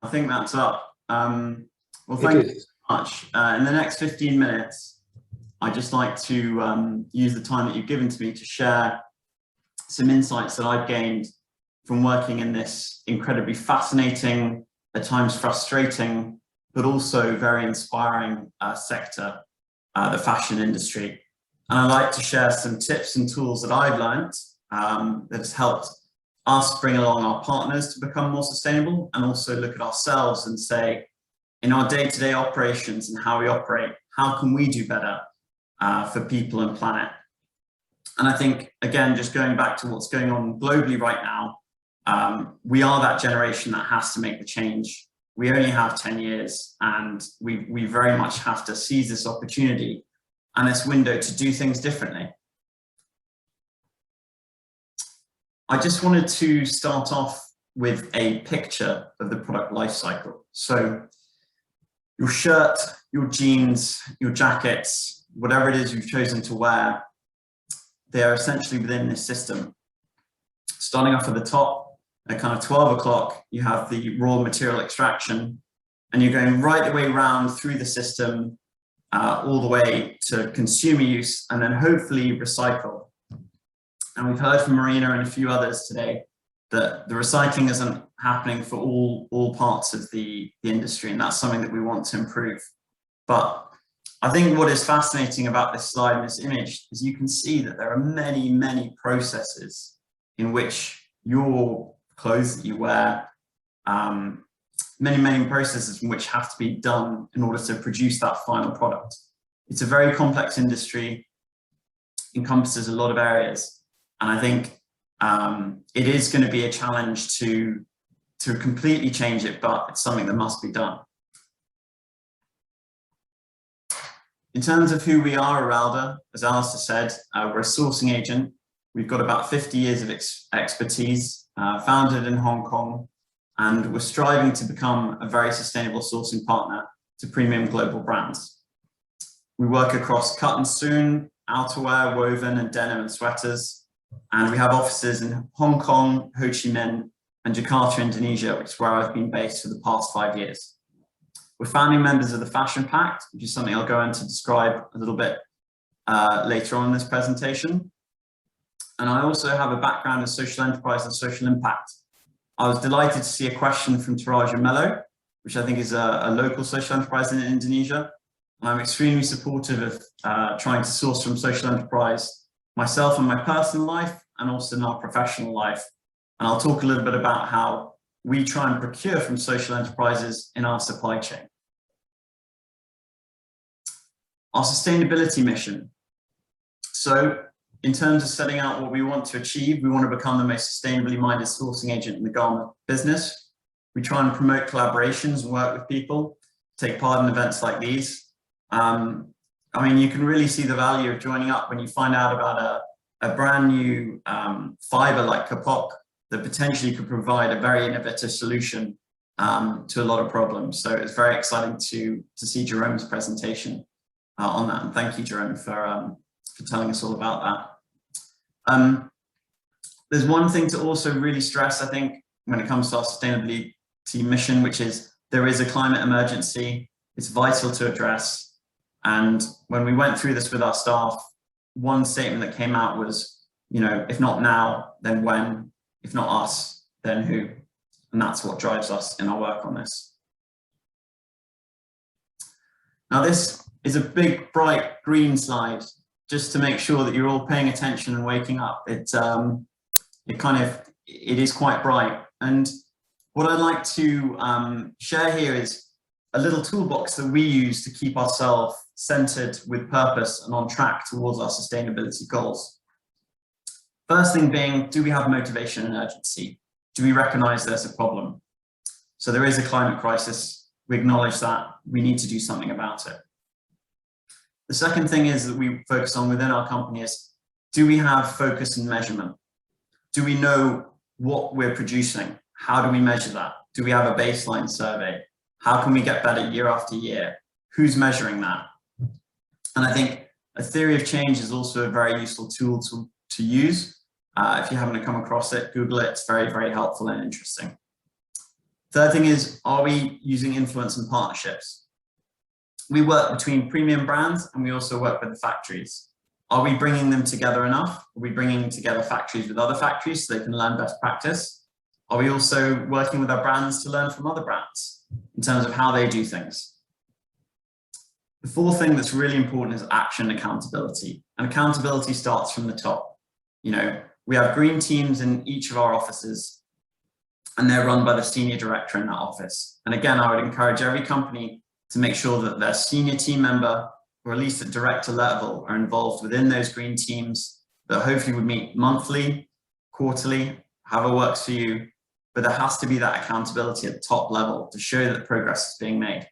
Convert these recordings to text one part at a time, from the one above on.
I think that's up. Well, thank you so much. In the next 15 minutes, I'd just like to use the time that you've given to me to share some insights that I've gained from working in this incredibly fascinating, at times frustrating, but also very inspiring sector, the fashion industry. And I'd like to share some tips and tools that I've learned that has helped us bring along our partners to become more sustainable, and also look at ourselves and say, in our day-to-day operations and how we operate, how can we do better for people and planet? And I think, again, just going back to what's going on globally right now, we are that generation that has to make the change. We only have 10 years, and we very much have to seize this opportunity and this window to do things differently. I just wanted to start off with a picture of the product life cycle. So your shirt, your jeans, your jackets, whatever it is you've chosen to wear, they are essentially within this system. Starting off at the top, at kind of 12 o'clock, you have the raw material extraction, and you're going right the way around through the system, all the way to consumer use, and then hopefully recycle. And we've heard from Marina and a few others today that the recycling isn't happening for all parts of the industry, and that's something that we want to improve. But I think what is fascinating about this slide and this image is you can see that there are many, many processes in which your clothes that you wear, many processes in which have to be done in order to produce that final product. It's a very complex industry, encompasses a lot of areas. And I think it is going to be a challenge to completely change it, but it's something that must be done. In terms of who we are, ERALDA, as Alistair said, we're a sourcing agent. We've got about 50 years of expertise, founded in Hong Kong, and we're striving to become a very sustainable sourcing partner to premium global brands. We work across cut and sewn, outerwear, woven, and denim and sweaters. And we have offices in Hong Kong, Ho Chi Minh, and Jakarta, Indonesia, which is where I've been based for the past 5 years. We're founding members of the Fashion Pact, which is something I'll go on to describe a little bit later on in this presentation. And I also have a background in social enterprise and social impact. I was delighted to see a question from Taraja Mello, which I think is a local social enterprise in Indonesia. And I'm extremely supportive of trying to source from social enterprise myself in my personal life and also in our professional life. And I'll talk a little bit about how we try and procure from social enterprises in our supply chain. Our sustainability mission. So in terms of setting out what we want to achieve, we want to become the most sustainably minded sourcing agent in the garment business. We try and promote collaborations and work with people, take part in events like these. I mean, you can really see the value of joining up when you find out about a brand new fiber like kapok that potentially could provide a very innovative solution to a lot of problems. So it's very exciting to see Jerome's presentation on that. And thank you, Jerome, for telling us all about that. There's one thing to also really stress, I think, when it comes to our sustainability mission, which is there is a climate emergency. It's vital to address. And when we went through this with our staff, one statement that came out was, you know, if not now, then when? If not us, then who? And that's what drives us in our work on this. Now, this is a big, bright green slide, just to make sure that you're all paying attention and waking up. It is quite bright. And what I'd like to share here is a little toolbox that we use to keep ourselves centered with purpose and on track towards our sustainability goals. First thing being, do we have motivation and urgency? Do we recognize there's a problem? So there is a climate crisis. We acknowledge that. We need to do something about it. The second thing is that we focus on within our company is, do we have focus and measurement? Do we know what we're producing? How do we measure that? Do we have a baseline survey? How can we get better year after year? Who's measuring that? And I think a theory of change is also a very useful tool to use. If you haven't come across it, Google it. It's very, very helpful and interesting. Third thing is, are we using influence and partnerships? We work between premium brands and we also work with the factories. Are we bringing them together enough? Are we bringing together factories with other factories so they can learn best practice? Are we also working with our brands to learn from other brands in terms of how they do things? The fourth thing that's really important is action accountability. And accountability starts from the top. You know, we have green teams in each of our offices and they're run by the senior director in that office. And again, I would encourage every company to make sure that their senior team member, or at least at director level, are involved within those green teams that hopefully would meet monthly, quarterly, however works for you. But there has to be that accountability at the top level to show that progress is being made.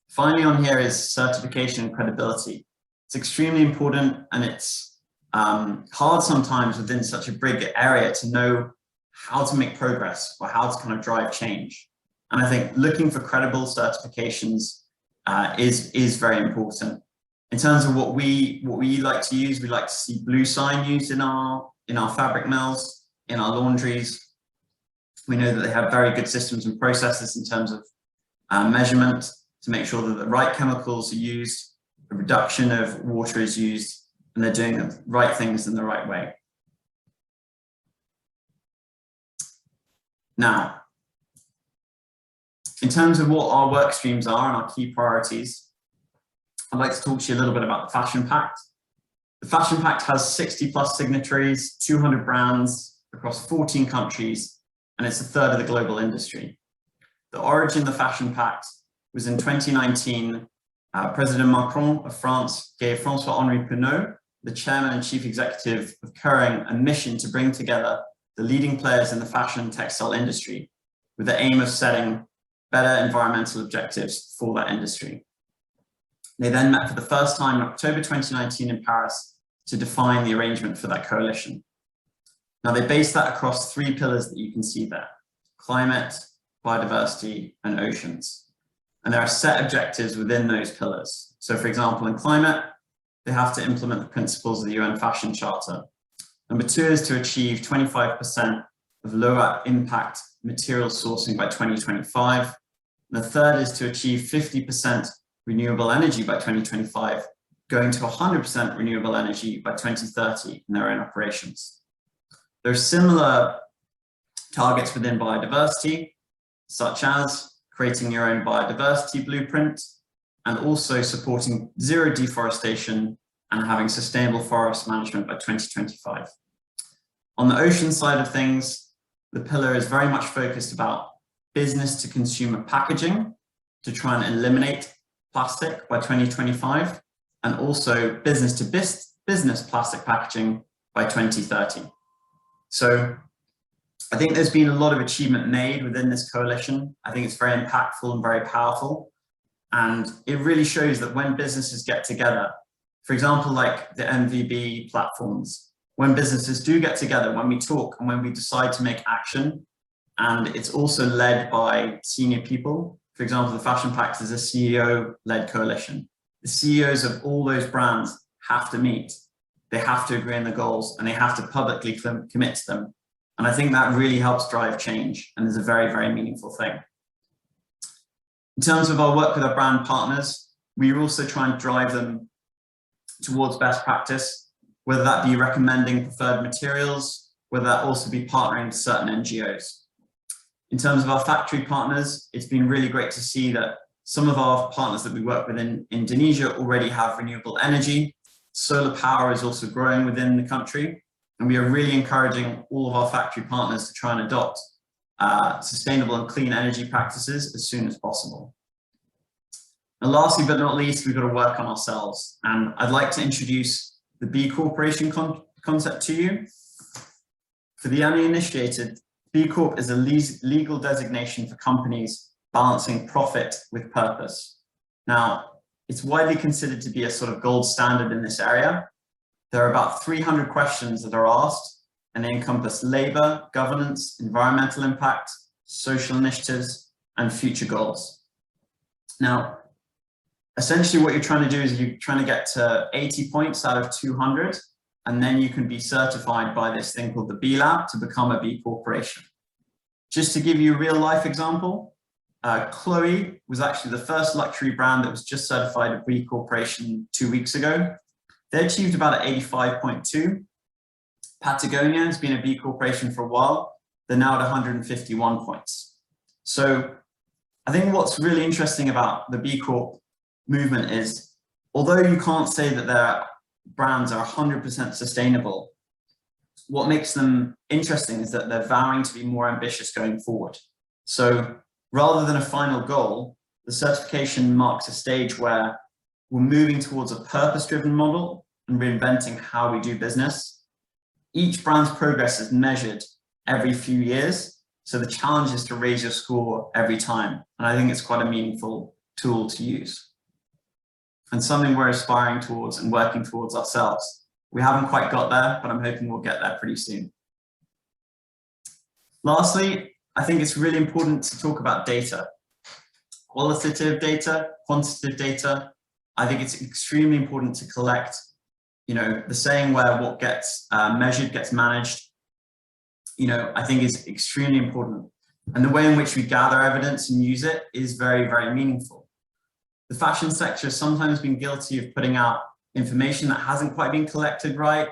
Finally on here is certification and credibility. It's extremely important, and it's hard sometimes within such a big area to know how to make progress or how to kind of drive change. And I think looking for credible certifications is very important. In terms of what we like to use, we like to see blue sign used in our fabric mills, in our laundries. We know that they have very good systems and processes in terms of measurement to make sure that the right chemicals are used, a reduction of water is used, and they're doing the right things in the right way. Now, in terms of what our work streams are and our key priorities, I'd like to talk to you a little bit about the Fashion Pact. The Fashion Pact has 60+ signatories, 200 brands across 14 countries, and it's a third of the global industry. The origin of the Fashion Pact was in 2019. President Macron of France gave François-Henri Pinault, the chairman and chief executive of Kering, a mission to bring together the leading players in the fashion and textile industry with the aim of setting better environmental objectives for that industry. They then met for the first time in October 2019 in Paris to define the arrangement for that coalition. Now they based that across 3 pillars that you can see there: climate, biodiversity, and oceans. And there are set objectives within those pillars. So for example, in climate, they have to implement the principles of the UN Fashion Charter. Number 2 is to achieve 25% of lower impact material sourcing by 2025. And the third is to achieve 50% renewable energy by 2025, going to 100% renewable energy by 2030 in their own operations. There are similar targets within biodiversity, such as creating your own biodiversity blueprint, and also supporting zero deforestation and having sustainable forest management by 2025. On the ocean side of things, the pillar is very much focused about business to consumer packaging to try and eliminate plastic by 2025, and also business to business plastic packaging by 2030. So I think there's been a lot of achievement made within this coalition. I think it's very impactful and very powerful. And it really shows that when businesses get together, for example, like the MVB platforms, when businesses do get together, when we talk and when we decide to make action, and it's also led by senior people. For example, the Fashion Pact is a CEO-led coalition. The CEOs of all those brands have to meet. They have to agree on the goals and they have to publicly commit to them. And I think that really helps drive change and is a very, very meaningful thing. In terms of our work with our brand partners, we also try and drive them towards best practice, whether that be recommending preferred materials, whether that also be partnering with certain NGOs. In terms of our factory partners, it's been really great to see that some of our partners that we work with in Indonesia already have renewable energy. Solar power is also growing within the country, and we are really encouraging all of our factory partners to try and adopt sustainable and clean energy practices as soon as possible. And lastly, but not least, we've got to work on ourselves. And I'd like to introduce the B Corporation concept to you. For the uninitiated, B Corp is a legal designation for companies balancing profit with purpose. Now, it's widely considered to be a sort of gold standard in this area. There are about 300 questions that are asked, and they encompass labor, governance, environmental impact, social initiatives, and future goals. Now, essentially what you're trying to do is you're trying to get to 80 points out of 200, and then you can be certified by this thing called the B Lab to become a B Corporation. Just to give you a real life example, Chloe was actually the first luxury brand that was just certified a B Corporation 2 weeks ago. They achieved about an 85.2. Patagonia has been a B Corporation for a while. They're now at 151 points. So I think what's really interesting about the B Corp movement is, although you can't say that their brands are 100% sustainable, what makes them interesting is that they're vowing to be more ambitious going forward. So rather than a final goal, the certification marks a stage where we're moving towards a purpose-driven model and reinventing how we do business. Each brand's progress is measured every few years, so the challenge is to raise your score every time. And I think it's quite a meaningful tool to use, and something we're aspiring towards and working towards ourselves. We haven't quite got there, but I'm hoping we'll get there pretty soon. Lastly, I think it's really important to talk about data. Qualitative data, quantitative data. I think it's extremely important to collect, the saying where what gets measured gets managed, I think is extremely important. And the way in which we gather evidence and use it is very, very meaningful. The fashion sector has sometimes been guilty of putting out information that hasn't quite been collected right.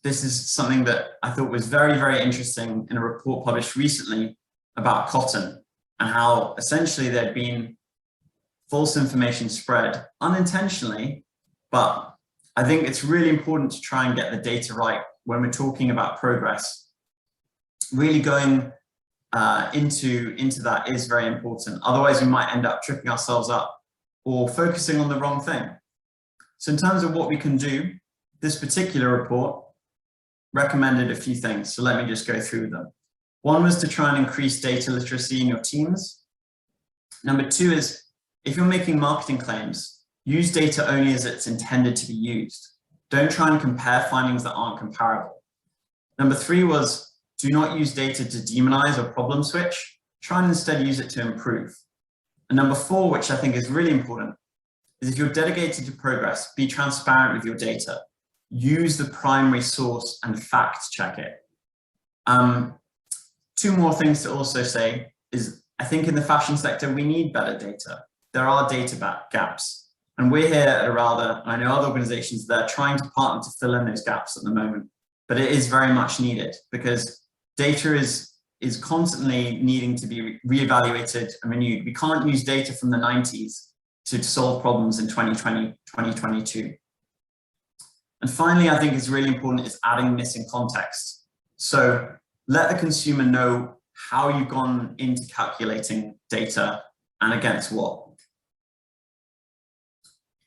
This is something that I thought was very, very interesting in a report published recently about cotton and how essentially there'd been false information spread unintentionally. But I think it's really important to try and get the data right when we're talking about progress. Really going into that is very important. Otherwise, we might end up tripping ourselves up or focusing on the wrong thing. So in terms of what we can do, this particular report recommended a few things. So let me just go through them. One was to try and increase data literacy in your teams. Number two is, if you're making marketing claims, use data only as it's intended to be used. Don't try and compare findings that aren't comparable. Number three was, do not use data to demonize or problem switch. Try and instead use it to improve. And number four, which I think is really important, is if you're dedicated to progress, be transparent with your data. Use the primary source and fact check it. Two more things to also say is, I think in the fashion sector, we need better data. There are data gaps. And we're here at ERALDA, and I know other organizations that are trying to partner to fill in those gaps at the moment, but it is very much needed because data is constantly needing to be reevaluated and renewed. We can't use data from the 90s to solve problems in 2020, 2022. And finally, I think is really important is adding missing context. So let the consumer know how you've gone into calculating data and against what.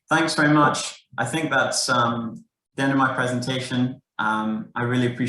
Thanks very much. I think that's the end of my presentation. I really appreciate